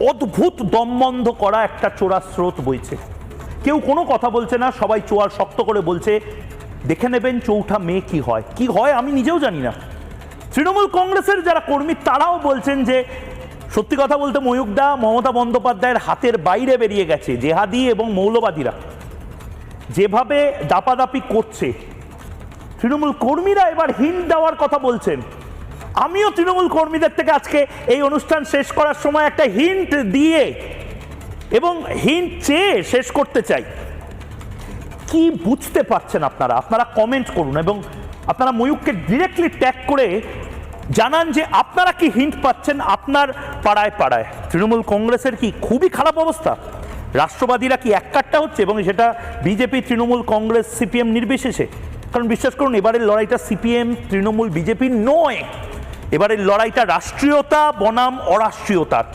অদ্ভুত দমবন্ধ করা একটা চোরা স্রোত বইছে। কেউ কোনো কথা বলছে না, সবাই চোয়ার শক্ত করে বলছে দেখে নেবেন 4 মে কি হয়। কি হয় আমি নিজেও জানি না। তৃণমূল কংগ্রেসের যারা কর্মী তারাও বলছেন যে সত্যি কথা বলতে ময়ূকদা মমতা বন্দ্যোপাধ্যায়ের হাতের বাইরে বেরিয়ে গেছে। জেহাদি এবং মৌলবাদীরা যেভাবে দাপাদাপি করছে, তৃণমূল কর্মীরা এবার হিন্ট দেওয়ার কথা বলছেন। আমিও তৃণমূল কর্মীদের থেকে আজকে এই অনুষ্ঠান শেষ করার সময় একটা হিন্ট দিয়ে এবং হিন্ট চেয়ে শেষ করতে চাই। কি বুঝতে পারছেন আপনারা? আপনারা কমেন্ট করুন এবং আপনারা ময়ূককে ডিরেক্টলি ট্যাগ করে জানান যে আপনারা কি হিন্ট পাচ্ছেন আপনার পাড়ায় পাড়ায়। তৃণমূল কংগ্রেসের কি খুবই খারাপ অবস্থা? রাষ্ট্রবাদীরা কি এককাট্টা হচ্ছে, এবং সেটা বিজেপি, তৃণমূল কংগ্রেস, সিপিএম নির্বিশেষে? কারণ বিশ্বাস করুন, এবারের লড়াইটা সিপিএম তৃণমূল বিজেপি নয়, এবারের লড়াইটা রাষ্ট্রীয়তা বনাম অরাষ্ট্রীয়তার।